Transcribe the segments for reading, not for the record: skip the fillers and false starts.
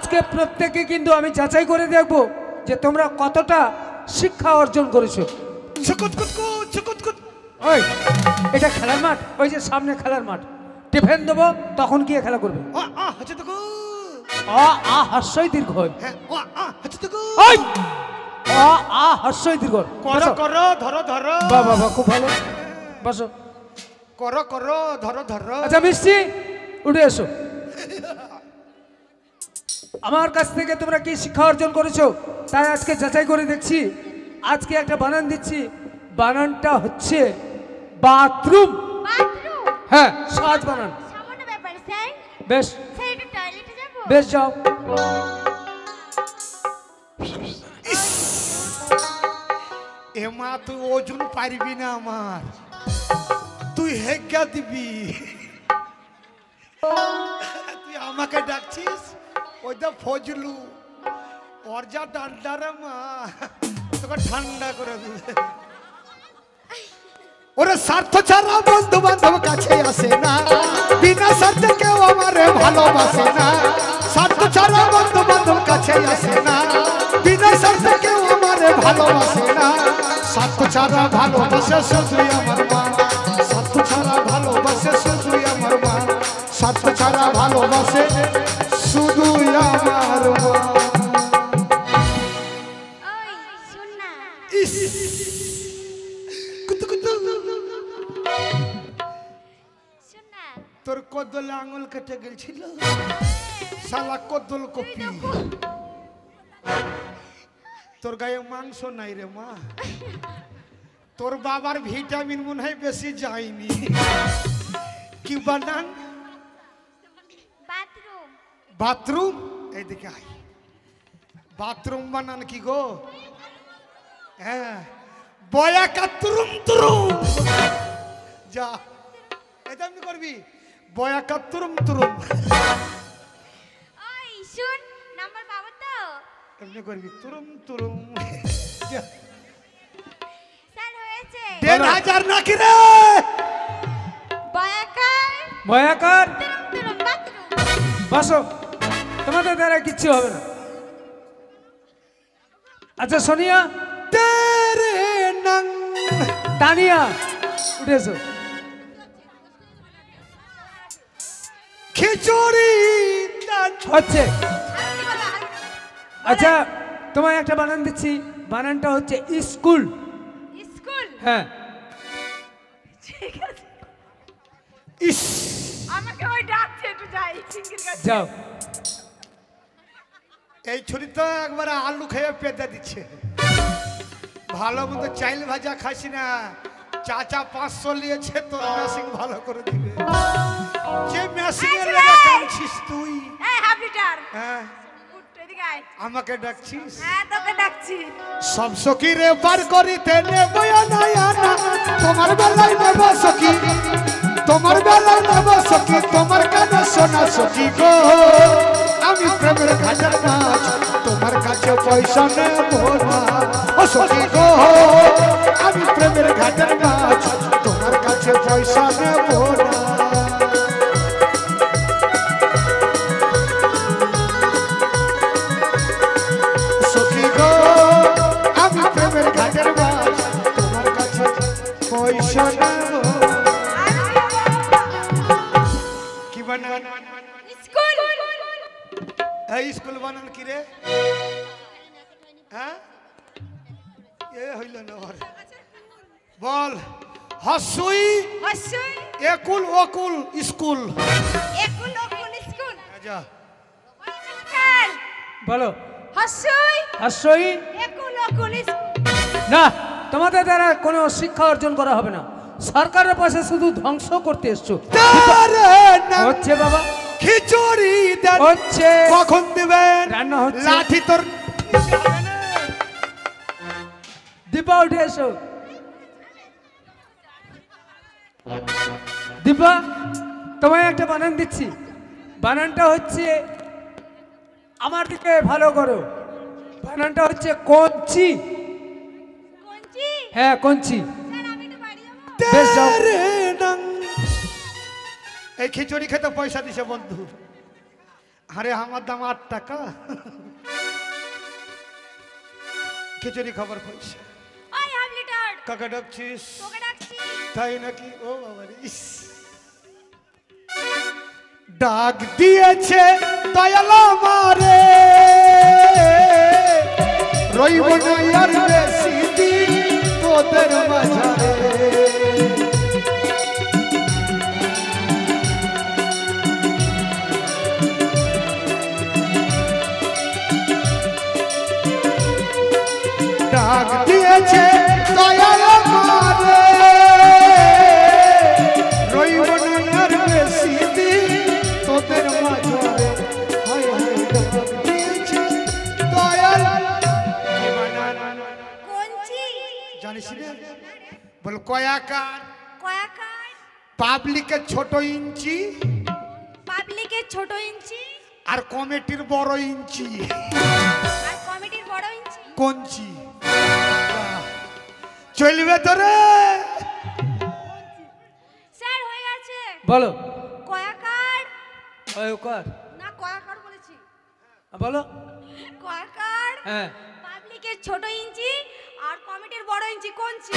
আজকে প্রত্যেককে কিন্তু আমি যাচাই করে দেখব যে তোমরা কতটা শিক্ষা অর্জন করেছো। ওই এটা খেলার মাঠ, ওই যে সামনে খেলার মাঠ, টিফিন দেবো তখন গিয়ে খেলা করবে। অ আ হর্ষই দীর্ঘ, ওই অ আ হর্ষই দীর্ঘ। করো করো ধরো ধরো। বাহ বাহ বাহ, খুব ভালো, বসো। করো করো ধরো ধরো। আচ্ছা মিষ্টি, উঠে এসো। আমার কাছ থেকে তোমরা কি শিক্ষা অর্জন করেছো তাই আজকে যাচাই করে দেখছি। আজকে একটা বানান দিচ্ছি, বানানটা হচ্ছে বাথরুম। বাথরুম? হ্যাঁ, সহজ বানান। সামান্য ব্যাপার স্যার। বেশ স্যার একটু টয়লেটে যাব? বেশ, যাও। এমা তুই ওজন পারবি না আমার, তুই হেজ্ঞা দিবি। তুই আমাকে ডাকছিস? ওই তো ফজলু, ওর যা ডান্ডারে মা, তোকে ঠান্ডা করে দিবে। ওরে স্বার্থ ছাড়া বন্ধু বান্ধব কাছে আসে না, বিনা স্বার্থে কেউ আমারে ভালোবাসে না। স্বার্থ ছাড়া বন্ধু বান্ধব কাছে আসে না, বিনা স্বার্থে কেউ আমারে ভালোবাসে না। স্বার্থ ছাড়া ভালোবাসে শুধুই আমার মা, স্বার্থ ছাড়া ভালোবাসে শুধুই আমার মা, স্বার্থ ছাড়া ভালোবাসে শুধুই আমার মা। ওই শুন না। ইস কুতু কুতু, শুন না। তোর কদলে আঙুল কেটে গেছিল, শালা কদল কপি। তোর গায়ে মাংস নাই রে মা, তোর বাবার ভিটামিন মনে হয় বেশি যায়নি। কি বানান? বাথরুম। বাথরুম? এইদিকে আয়। বাথরুম বানান কি গো? হ্যাঁ, বয়া কাতুরুম তুরুম। যা এটা এমনি করবি, বয়া কাতুরুম তুরুম। ওই শুন, নাম্বার পাবো তো? এমনি করবি তুরুম তুরুম। যা। স্যার হয়েছে। ১,৫০০ নাকি রে? বয়াকার ভয়াকার, তুরুম তুরুম বাথরুম। বসো, তোমাদের দ্বারা কিচ্ছু হবে না। আচ্ছা সোনিয়া, তেরে নং তানিয়া, উঠে এসো। খিচুড়ি হচ্ছে। আর কি বলো? আচ্ছা তোমায় একটা বানান দিচ্ছি, বানানটা হচ্ছে স্কুল। স্কুল? হ্যাঁ, ঠিক আছে। ইস, আমাকে ওই ডাকছে, একটু যাই সিঙ্গের কাছে। যাও। এই ছুরি তো একবার আলু খেয়ে পেতে দিচ্ছে। ভালো মতো চাইল ভাজা খাসি না, চাচা 500 নিয়েছে, তোর মেশিন ভালো করে দিবে। যে মেশিনের লেগে কাঁদছিস তুই? এই হাফ লিটার। হ্যাঁ, উঠ, এদিকে আয়। আমাকে ডাকছিস? হ্যাঁ তোকে ডাকছি। সব সখী রে পার করিতে নেব না, তোমার বেলায় নেব সখী, তোমার বেলায় নেব সখী, তোমার কানে শোনা সখী গো। আমি প্রেমের ঘাটের মাছ, তোমার কাছে পয়সা নেব না ও সখী গো। আমি প্রেমের ঘাটের মাছ, তোমার কাছে পয়সা নেব না। সখী গো, আমি প্রেমের ঘাটের মাছ, তোমার কাছে পয়সা নেব। কি বানান? স্কুল। এই স্কুল বানান কি রে? হ্যাঁ, এ হইল না ওর। বল। হসুই হসুই। একুল ওকুল স্কুল। একুল ওকুল স্কুল। যা। কাল। বলো। হসুই হাস্যই একুল ওকুল স্কুল। না, তোমাদের দ্বারা কোনো শিক্ষা অর্জন করা হবে না। সরকারের পাশে শুধু ধ্বংস করতে এসছো। হচ্ছে বাবা, খিচুড়ি দেন। হচ্ছে। কখন দিবেন? রান্না হচ্ছে। লাঠি তোর দীপা, উঠে এসো। দীপা, তোমায় একটা বানান দিচ্ছি, বানানটা হচ্ছে, আমার দিকে ভালো করো, বানানটা হচ্ছে কঞ্চি। কোনজি? হ্যাঁ, কঞ্চি। স্যার আমি তো বাড়ি যাব। বেশ, যাও। তেরে নং। এই খিচুড়ি খেতে পয়সা দিছে বন্ধু, আরে আমার দাম 8 টাকা। খিচুড়ি খাবার পয়সা। ওই হাফ লিটার কাকা ডাকছিস? তোকে ডাকছি। তাই নাকি? ও বাবা রে, ইস। ডাক দিয়েছে দয়াল আমারে, রইব না আর বেশি দিন তোদের মাঝারে। ডাক দিয়েছে দয়াল আমারে, রইব না আর বেশি দিন তোদের মাঝারে। হায় হায় ডাক দিয়েছে দয়াল। কঞ্চি জানিস না? বল কয়াকার। কয়াকার পাবলিকের ছোট ইঞ্চি পাবলিকের ছোট ইঞ্চি আর কমিটির বড় ইঞ্চি আর কমিটির বড় ইঞ্চি। কঞ্চি। চলবে তো রে? স্যার হয়ে গেছে। বলো। কয়াকার কয়কার? না কয়াকার বলেছি। বলো। কয়াকার হ্যাঁ। পাবলিকের ছোট ইঞ্চি আর কমিটির বড় ইঞ্চি কঞ্চি।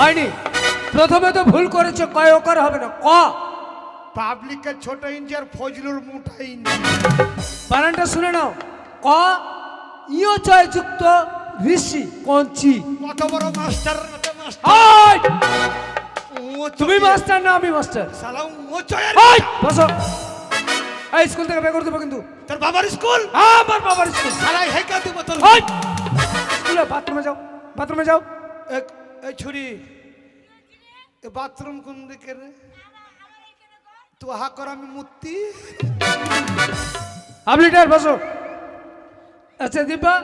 হয়নি, প্রথমে তো ভুল করেছো, কয়কার হবে না, ক। পাবলিকের ছোট ইঞ্চি আর ফজলুর মোটা ইঞ্চি। বানানটা শুনে নাও, ক ইয় চয় যুক্ত ঋষি কঞ্চি। কত বড় মাস্টার হাই! তুমি মাস্টার না আমি মাস্টার। সালা ও চয়ের। হাই! বসো। এই স্কুল থেকে বের করে দেবো কিন্তু। তোর বাবার স্কুল? হ্যাঁ, আমার বাবার স্কুল। সালা হেকা দিব তোর। হাই! স্কুলে বাথরুমে যাও, বাথরুমে যাও। এই ছুরি, এ বাথরুম কোন দিকে রে? তো হা কর আমি মূর্তি। হাফ লিটার বসো। আচ্ছা দিব্যা,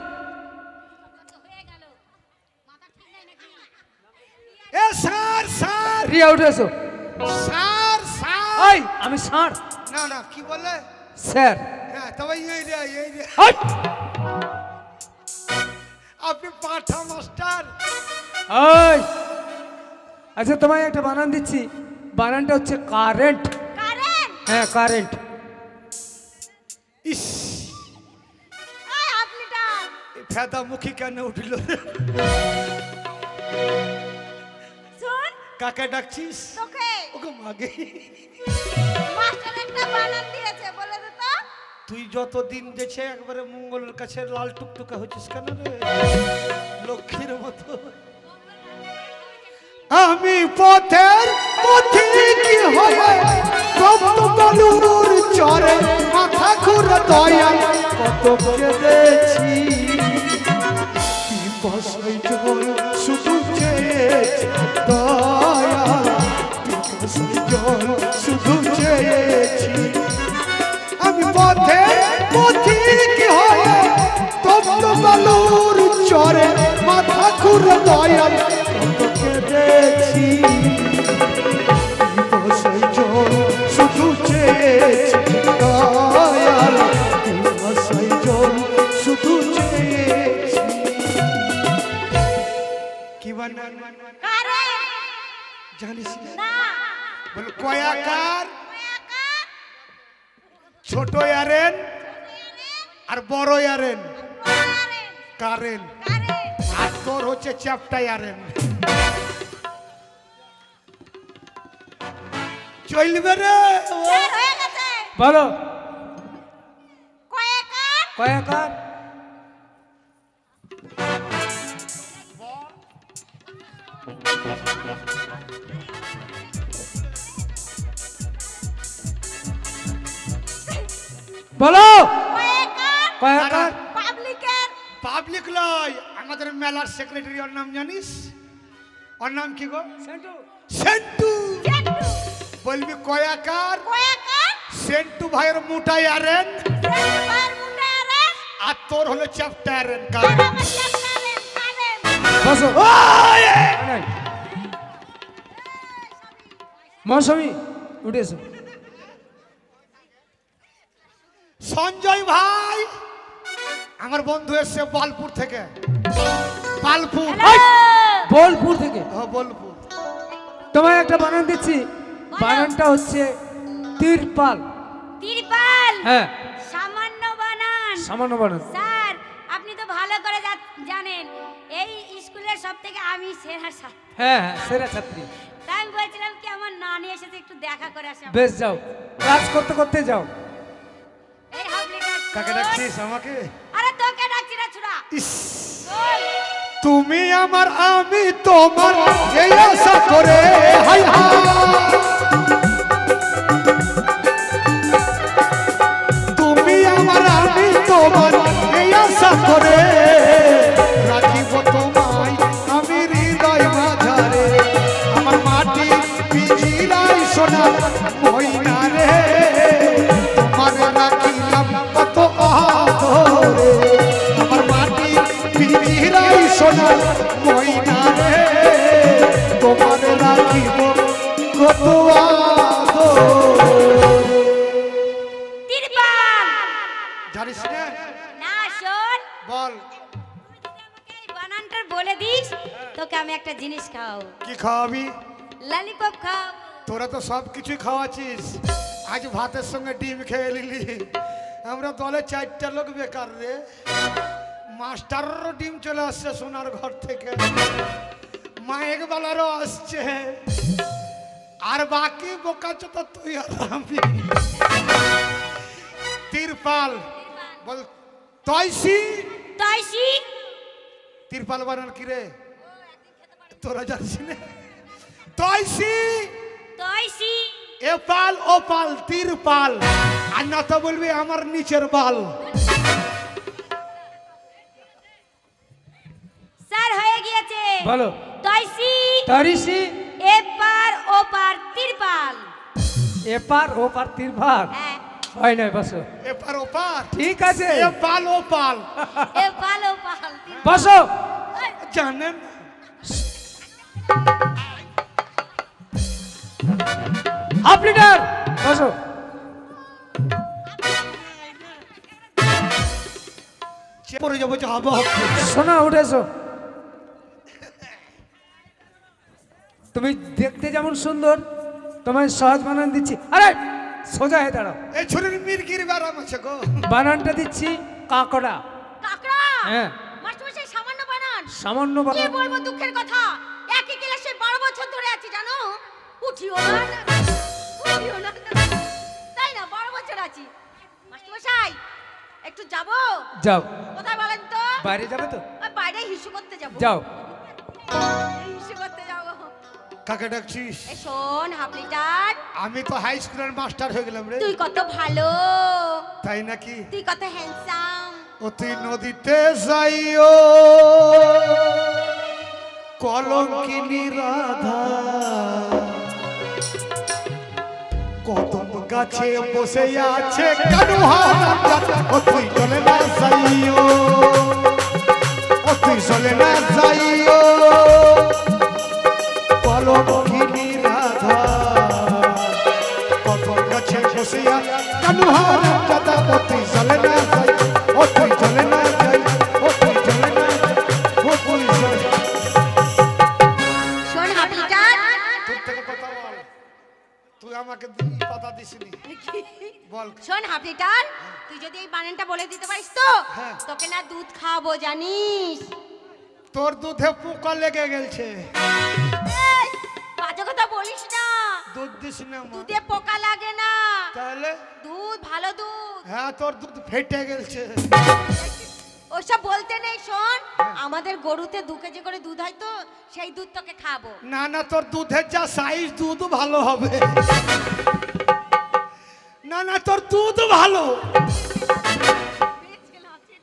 এ স্যার স্যার রিয়া উঠে এসো। Sir sir. এই আমি স্যার। না না কি বলে? স্যার। হ্যাঁ তবে এই রে এই রে। হাই! আপনি পাঠা মাস্টার। এই আচ্ছা, তোমায় একটা বানান দিচ্ছি, বানানটা হচ্ছে কারেন্ট। কারেন্ট হ্যাঁ, কারেন্ট। ইস, ওই হাফ লিটার ফেদা মুখী কেন উঠল? শুন কাকে ডাকছিস? তোকে ওকে মাগে। মাস্টার একটা বানান দিয়েছে, বলে দে তো। তুই যত দিন দেছে একবারে মঙ্গলের কাছে লাল টুকটুকা হচ্ছিস কেন রে? লক্ষ্মীর মতো। আমি পথের পথিক হয়ে কত বলুর চরে মাথা ঘুরে দয়াল কত কেঁদেছি। কি বসাই জল শুধু চেয়েছি দয়াল, কি বসাই জল শুধু চেয়েছি। আমি পথের পথিক হয়ে কত বলুর চরে মাথা ঘুরে দয়াল কত কেঁদেছি। বসাই জল শুধু চেয়েছি দয়াল, বসাই জল শুধু চেয়েছি। কি বানান কারেন্ট জানিস না? না বল কয়াকার, কয়াকার ছোট ইয়ারেন আর বড় ইয়ারেন কারেন্ট কারেন, কারেন্ট আর তোর হচ্ছে চ্যাপটা ইয়ারেন। চলবে রে? স্যার হয়ে গেছে। বলো। কয়াকার কয়কার? বলো। কয়াকার কয়কার? পাবলিকের পাবলিক লয়, আমাদের মেলার সেক্রেটারি, ওর নাম জানিস? ওর নাম কি গো? সেন্টু। সেন্টু। সেন্টু বলবি কয়াকার, কয়াকার সেন্টু ভাইয়ের মোটা ইয়ারেন সেন্টু বার মুন্ডা রে আর তোর হলো চ্যাপটা ইয়ারেন আর কারেন। আমার কারেন্ট কারেন্ট বসো। ওই! নাই। মৌসুমি উঠে এসো। সঞ্জয় ভাই আমার বন্ধু এসছে বালপুর থেকে। বালপুর, বোলপুর থেকে। হ্যাঁ বোলপুর। তোমায় একটা বানান দিচ্ছি, বানানটা হচ্ছে তিরপাল। তিরপাল হ্যাঁ। সামান্য সামান্য বানান। স্যার আপনি তো ভালো করে জানেন এই স্কুলের সব থেকে আমি সেরা ছাত্র। হ্যাঁ হ্যাঁ, সেরা ছাত্রী। তাই আমি বলছিলাম কি আমার নানি এসেছে একটু দেখা করে আসা। বেশ যাও, কাজ করতে করতে যাও। এই হাবলিটা কাকে ডাকছিস আমাকে? আরে তোকে ডাকছি না ছুড়া। ইস, তুমি আমার আমি তোমার এই আশা করে হাই হাই। তুমি আমার আমি তোমার এই আশা করে রাখিব তোমায় আমি হৃদয় মাঝারে। আমার মাটি পিজিরাই সোনা ময়না রে, তোমার রাখিলাম কত আদরে। আমার মাটি পিজিরাই সোনা ময়না রে, তোমার রাখিব কত আদরে। তিরপাল জানিস না? না শোন, বল আমাকে এই বানানটা বলে দিস, তোকে আমি একটা জিনিস খাওয়াবো। কি খাওয়াবি? ললিপপ খাও। তোরা তো সব কিছুই খাওয়াচ্ছিস, আজ ভাতের সঙ্গে ডিম খেয়ে নিলি। আমরা দলে 4টা লোক বেকার রে। মাস্টারেরও ডিম চলে আসছে সোনার ঘর থেকে, মায়ের বেলারও আসছে, আর বাকি বোকা চোতা তুই আর আমি। তিরপাল বল, তয়সি তাইসি তিরপাল বানান কি রে? তোরা জানিস না? তয়সি তাইসি এপাল ওপাল তিরপাল, আর না তো বলবি আমার নিচের বাল। স্যার হয়ে গিয়েছে। বলো। তাইসি তারিসি এপার ওপার তিরপাল। এপার ওপার তিরপাল। হ্যাঁ হয় নয়, বসো। এপার ওপার ঠিক আছে, এপাল ওপাল এপাল ওপাল তিরপাল। বসো। জানেন? হাফ লিটার, বসো। পরে যাবো যাবো। শোনা, উঠেছো। তুমি দেখতে যেমন সুন্দর, তোমায় সহজ বানান দিচ্ছি। আরে সোজা হয়ে দাঁড়াও। এই ছুরির মির্গির ব্যারাম আছে গো। বানানটা দিচ্ছি কাকড়া। কাকড়া। হ্যাঁ। মাস্টারমশাই সামান্য বানান। সামান্য কি বানান। বলবো দুঃখের কথা, একই ক্লাসে 12 বছর ধরে আছি জানো। উঠিও না, উঠিও না। তাই না, 12 বছর আছি। মাস্টারমশাই একটু যাবো। যাও। কোথায় বলেন তো? বাইরে যাবে তো? ওই বাইরে হিসু করতে যাবো। যাও। হিসু করতে যাবো। কাকে ডাকছিস? এই শোন হাফ লিটার, আমি তো হাই স্কুলের মাস্টার হয়ে গেলাম রে। তুই কত ভালো, তাই নাকি? তুই কত হ্যান্ডসাম। অতি নদীতে যাইও কলঙ্কিনী রাধা, কদম গাছে বসে আছে কানু হারাম। ও তুই চলে না যাইও, ও তুই চলে না যাইও কলঙ্কিনী রাধা, কদম গাছে বসে আছে কানু হারাম দাদা। ও তুই চলে না যাই, ও তুই চলে না যাই, ও তুই চলে না যাই, ও তুই চলে। শোন হাফ লিটার, তোর থেকে কথা বল, তুই আমাকে কথা দিসনি। বল। শোন হাফ লিটার, তুই যদি এই বানানটা বলে দিতে পারিস তো হ্যাঁ। তোকে না দুধ খাওয়াবো জানিস। তোর দুধে পোকা লেগে গেছে, এই, বাজে কথা বলিস না। দুধ দিস না মা। দুধে পোকা লাগে না, তাহলে? দুধ ভালো দুধ। হ্যাঁ, তোর দুধ ফেটে গেছে। ওসব বলতে নেই। শোন, আমাদের গরুতে 2 কেজি করে দুধ হয় তো, সেই দুধ তোকে খাবো। না না, তোর দুধের যা সাইজ দুধ ভালো হবে। না না, তোর দুধ ভালো।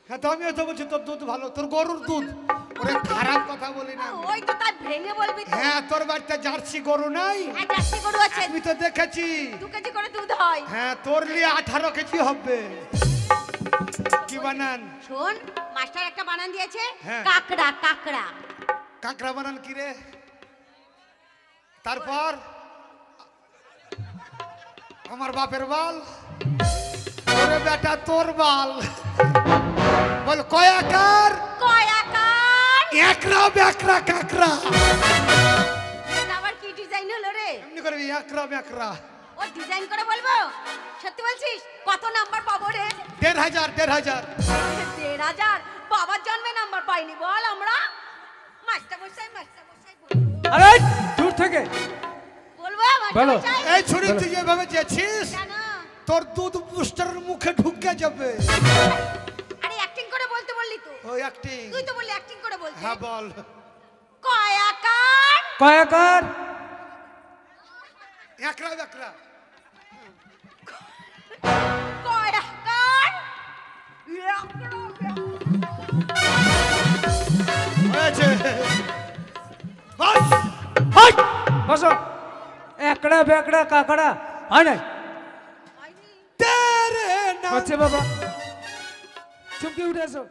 হ্যাঁ, তো আমিও তো বলছি তোর দুধ ভালো, তোর গরুর দুধ। ওরে খারাপ কথা বলি না। ওই তো তাই ভেঙে বলবি তো। হ্যাঁ, তোর বাড়িতে জার্সি গরু নাই? হ্যাঁ, জার্সি গরু আছে, আমি তো দেখেছি। 2 কেজি করে দুধ হয়। হ্যাঁ, তোর লিয়ে 18 কেজি হবে। কি বানান? শোন, মাস্টার একটা বানান দিয়েছে, হ্যাঁ। কাকড়া। কাকড়া কাঁকড়া বানান কি রে? তারপর আমার বাপের বাল, ওরে বেটা তোর বাল। বল কয়াকার, কয়াকার। একরা বেকরা কাঁকড়া। এটা আবার কি ডিজাইন হলো রে? এমনি করবি একরা বেকরা। ও ডিজাইন করে বলবো? সত্যি বলছিস? কত নাম্বার পাবো রে? 1500 1500। 1500? বাবার জন্মে নাম্বার পাইনি বল আমরা। মাস্টার মশাই বলবো। আরে দূর থেকে বলবো মাস্টার বলো। মশাই? এই ছুরি তুই যেভাবে যাচ্ছিস কেন? তোর দুধ বুস্টারের মুখে ঢুকে যাবে। আরে অ্যাক্টিং করে বলতে বললি তো। ওই অ্যাক্টিং। তুই তো বললি অ্যাক্টিং করে বলতে। হ্যাঁ বল। কয়াকার কয়াকার একরা একরা। কয়াকার হয়েছে বাস। হাই বসো। একড়া বেকড়া কাকড়া হয় নাই তেরে নাম হচ্ছে বাবা চুপকে উঠে এসো।